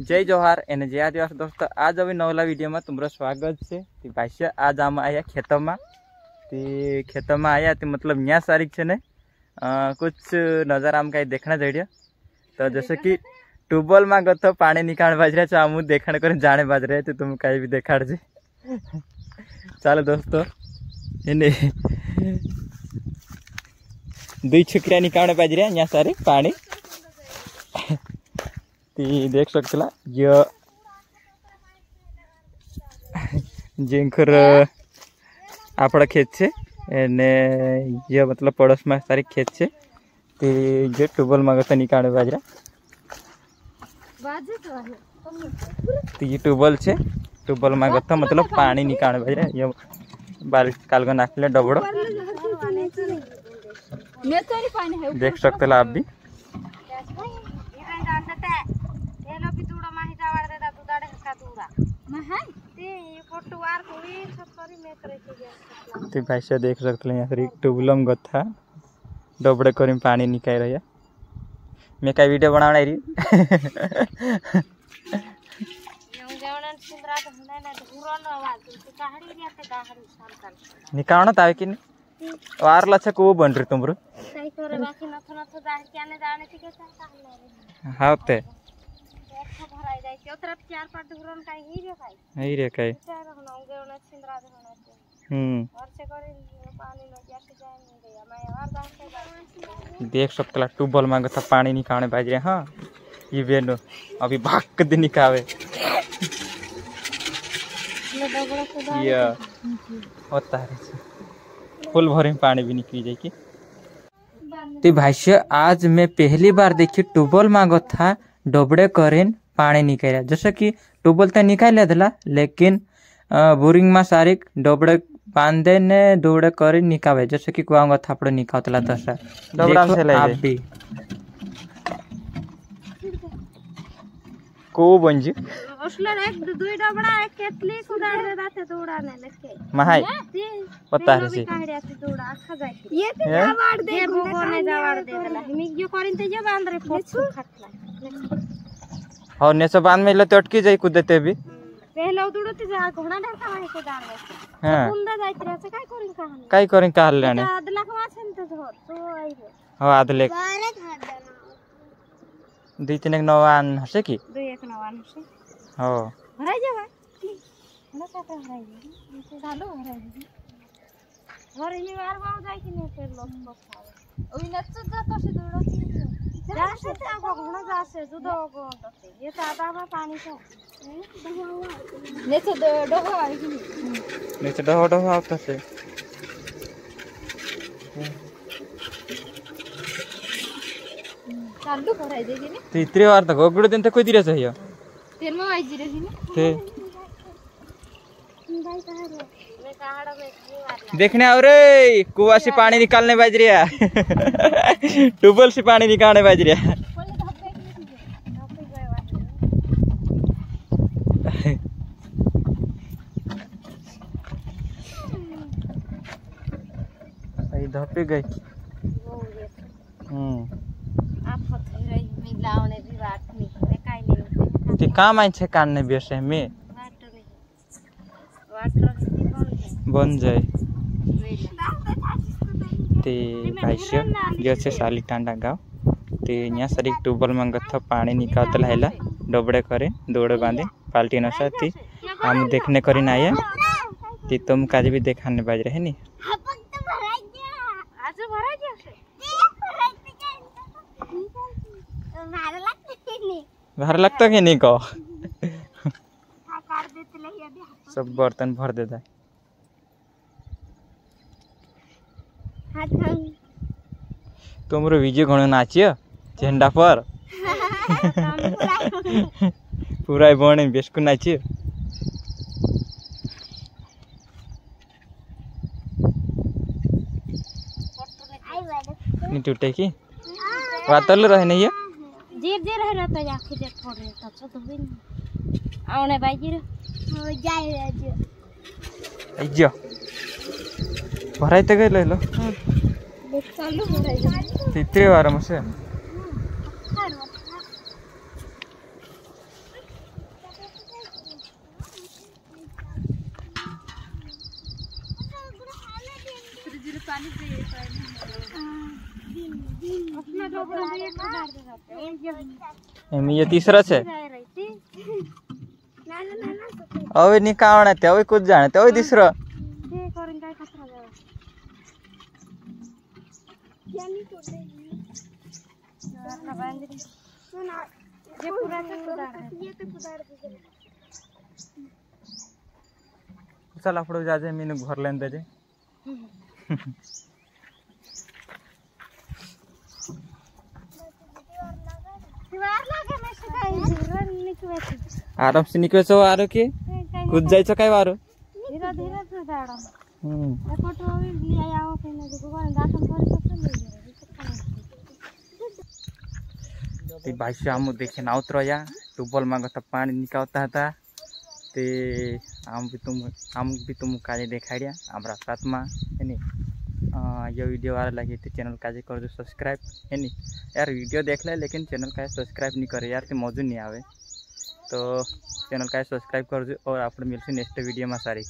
जय जोहार एने जय आदिवासी दोस्तों। आज अभी नवला वीडियो में तुम्हारा स्वागत है। भाई आज आम आया खेतों में खेतों में आया मतलब यहाँ सारी छे ने कुछ नज़र आम कहीं देखना चाहिए। तो जैसे कि ट्यूबवेल में गो तो पानी निकाल बाज रहे आम देखने कर जाने बाज रहे तो तुम कहीं भी देखा जे चलो दोस्तों इन्हें दुई छुकरिया निकाल बाज रहे यहाँ सारे पानी देख सकते ये जिनकर आपड़ा खेत छे ने ये मतलब पड़ोस में सारी खेत छे जे ट्यूबवेल में निकाल बाजरा ये ट्यूबवेल छे ट्यूबवेल में मतलब पानी निकाल बाजरा ये बाल काल को नाखले डबड़ो देख सकते आप भी। तो भाई से देख सकते हैं यहाँ ट्यूबवेल गथा डबड़े कर पानी निकाल रही है। मैं क्या वीडियो बना रही निकालना तावे कि वार लच्छा को बन रही तुम हाँ ते रे कई देख सकते ट्यूबवेल में गथा पानी निकालने बाज रहे। हाँ ये बेनो अभी भाग दिन निकावे ये होता है फुल भरे में पानी भी निकली जाएगी। तो भाई आज मैं पहली बार देखी ट्यूबवेल में गथा डबड़े करें पानी निकाल जैसे कि ट्यूबवेल तो निकाल दिला लेकिन बोरिंग में सारी डबड़े बांधे ने दौड़े कर निकावे जैसे कि कुआ थापड़े निकालता तसा आप भी को बंजी एक डबड़ा एक केतली कुदाड़ दे दाते दौड़ाने लेके महाई पता है सी ये जावाड़ दे गोने जावाड़ दे दला हिमी जो करिन ते जे बांध रे पोछू खटला और ने से बांध में ले तो अटकी जाई कुदते भी पहले उड़ते जा घोड़ा ढका है के दान में हां कुंदा जाइत रे से काय करिन कहल लेने आध लाख माछन तो धर तो आई रे हो आध लाख दुई तीन एक नवान हसे की दुई एक नवान हसे हो भराई जावा ना साथे भराई चालू भराई घर ही मार बाव जाई कि ने फिर लोग बसावे ओई नच जातो से दौड़ो जासे ते आगो घोड़ा जासे जुदो गो तते ये सादा में पानी से नेचे डोहो आई नेचे डोहो आता से चालू भराई देगी ने तो इतरे बार तक गोगड़ दिन तक कोई दिरे चाहिए तेल में आई जिरे ने ते भाई कहां रे मैं कहाड़ा में देखने आओ रे कुआं से पानी निकालने बाज रिया ट्यूबवेल से पानी निकालने बाज रिया धपी गई काम आई छे काटने बेसे में बन जाए ते भाई ये से साली टांडा गाँव ते यहाँ सारी ट्यूबवेल में गथा पानी निकालता हैला डबड़े करे दौड़े बांधे पाल्टी नशा थी हम देखने करी आए ती तुम काज भी देखाने बाज रहे नी भार लगता कि नहीं कहो सब बर्तन भर देता है तुमरो विजय घणो नाचियो झंडा पर पूरा बने बेसको नाचियो नहीं टूटे की वातल रहने ये जीर जीर है रहता या खुद छोड़ देता तो भी नहीं आउने बाजी रे हो जाए रे जो भराई ते गले लो चालू भराई इतरे बार मसे ये तीसरा है अवे नहीं कावण ते अवे कुछ जाने ते अवे तीसरा चल आप जाजे मीन घर लेन दे आराम से निकल वारो के कूद जाए काय वारो भाई से आम देखे ना उतर या ट्यूबवेल में गता पानी निकालता था ते आम भी तुम काजे देखाड़िया हमारा साथ में है नी ये वीडियो वाला लगे तो चैनल काजे कर दो सब्सक्राइब है नी यार वीडियो देख ले लेकिन चैनल का सब्सक्राइब नहीं करे यार तो मौजूद नहीं आवे तो चैनल का सब्सक्राइब कर दो और आप मिलसे नेक्स्ट वीडियो में सारी।